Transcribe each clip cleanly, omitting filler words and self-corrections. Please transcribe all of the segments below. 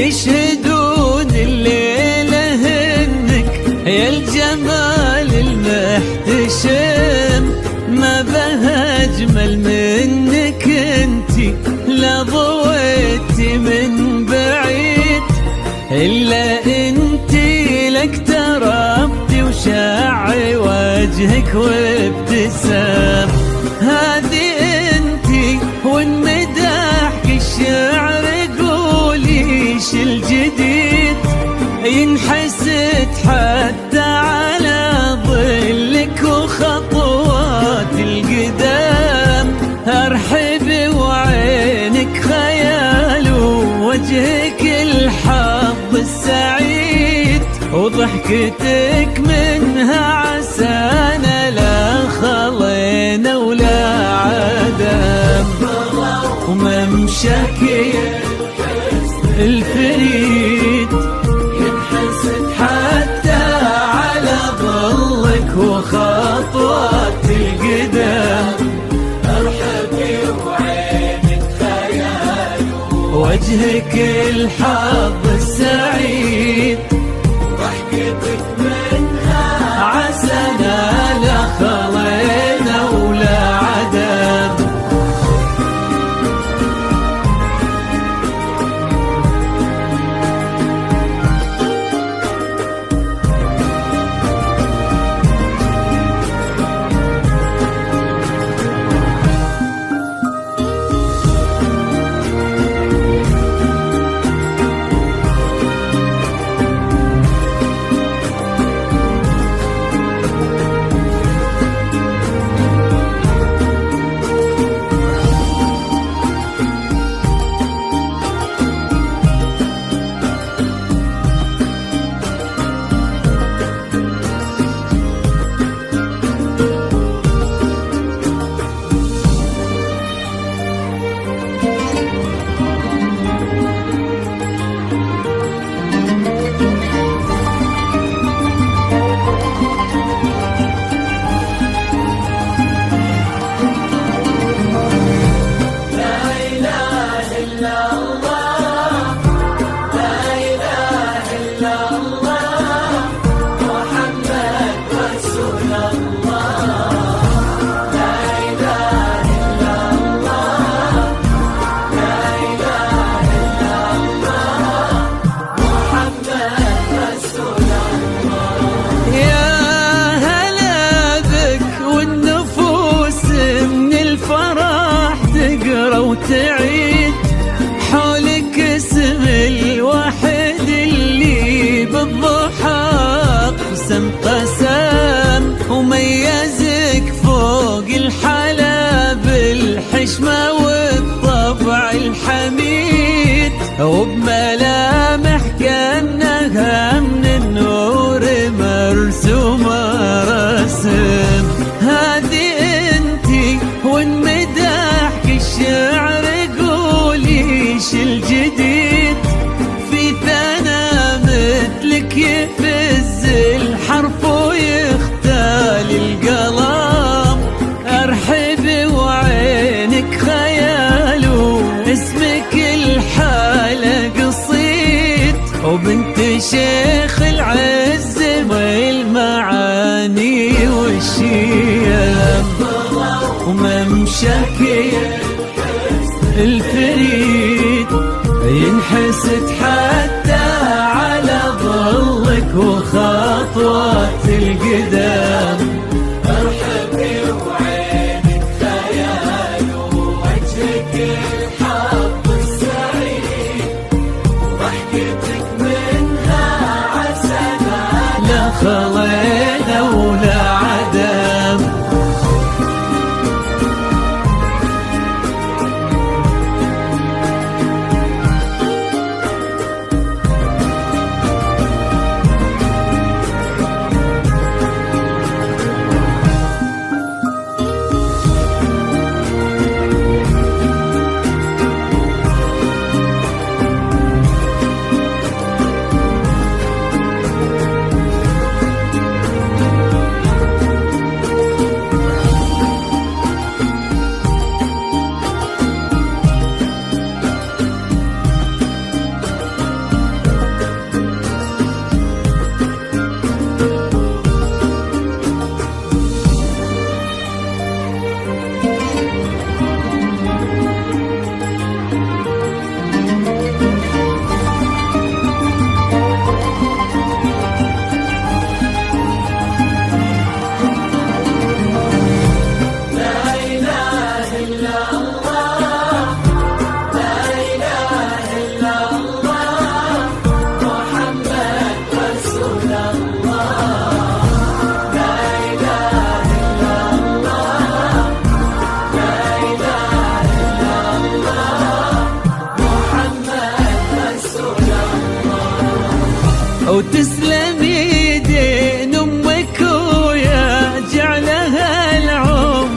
يشهدون الليلة إنك يا الجمال المحتشم، ما بها أجمل منك انتي لا ضويتي من بعيد، إلا انتي لك تربتي وشاعي وجهك وابتسام. هذه انتي والمداحك الشعر قولي ش الجديد، ينحسد حتى على ظلك وخطوات القدام. ارحبي وعينك خيال ووجهك الحظ السعيد، وضحكتك منها عسانا لا خلينا ولا عدم. وممشاك الفريد ينحسد حتى على ظلك وخطوات القدام. ارحبي وعينك خيال وجهك الحظ السعيد، ضحكتك منها عسانا لا خلينا ولا عدم. وتعيد حولك اسم الواحد اللي بالضحى قسم قسم، وميزك فوق الحلا بالحشمة والطبع الحميد، وبملامح كأنها من النور مرسومة رسم. هذه انتي وانمداحك الشعر قولي ش الجديد، في ثنا مثلك يفز الحرف ويختال القلم. ارحبي وعينك خيال واسمك الحالة قصيد، وبنت شيخ العز والمعاني والشيم. وممشاك الفريد ينحسد حتى على ظلك وخطوات القدام. ارحبي وعينك خيال ووجهك الحظ السعيد، وضحكتك منها عسانا لا خلينا ولا عدم.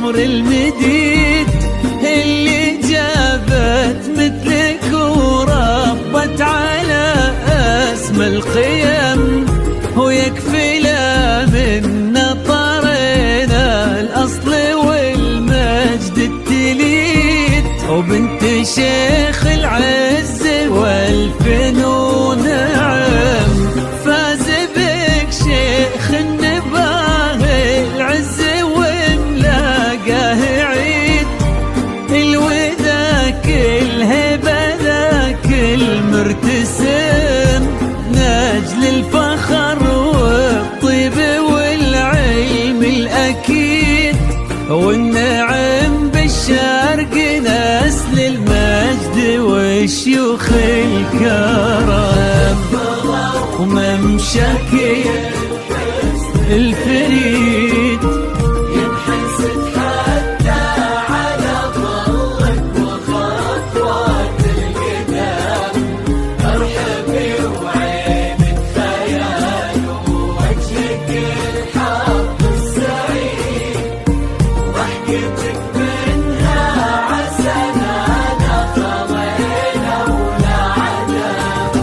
العمر المديد اللي جابت مثلك وربت على اسم القيم، ويكفي لا من نطرنا الاصل والمجد التليد، وبنت شيخ العز والفنون نعم، فاز بك شيخ النباه العز وملاقاه عيد، الوذاك الهبه ذاك المرتسم، نجل الفخر والطيب والعلم الأكيد، والنعم بالشرق نسل المجد والشيوخ الكرم، وممشاك الفريد ينحسد حتى على ظلك وخطوات القدام، ارحبي وعينك خيال ووجهك الحظ السعيد، ضحكتك منها عسنانا خضينا ولا عدم.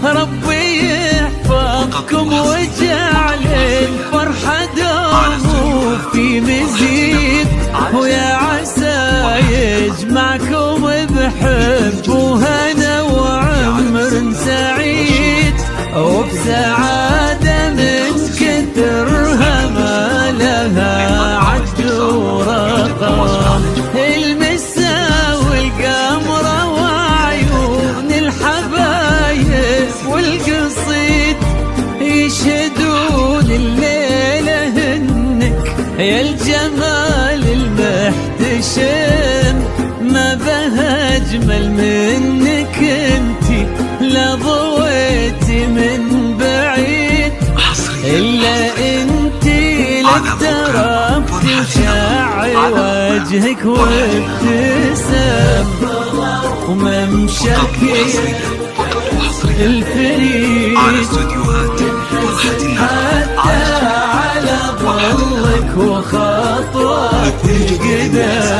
ربي يحفظكم وجعل الفرحة دوم في مزيد، ويا عسى يجمعكم بحب وهنا وعمر سعيد، وبسعادة من كثرها ما لها عد ورقم، المسا والقمرة وعيون الحبايب والقصيد، يشهدون الليلة هنك يا الجمال المحتشم، ما بها أجمل منك انتي لا ضويتي من بعيد، إلا انتي لك تربتي وشعي وجهك وابتسم، وممشاك الفريد حتى على ظلك وخطوات القدام.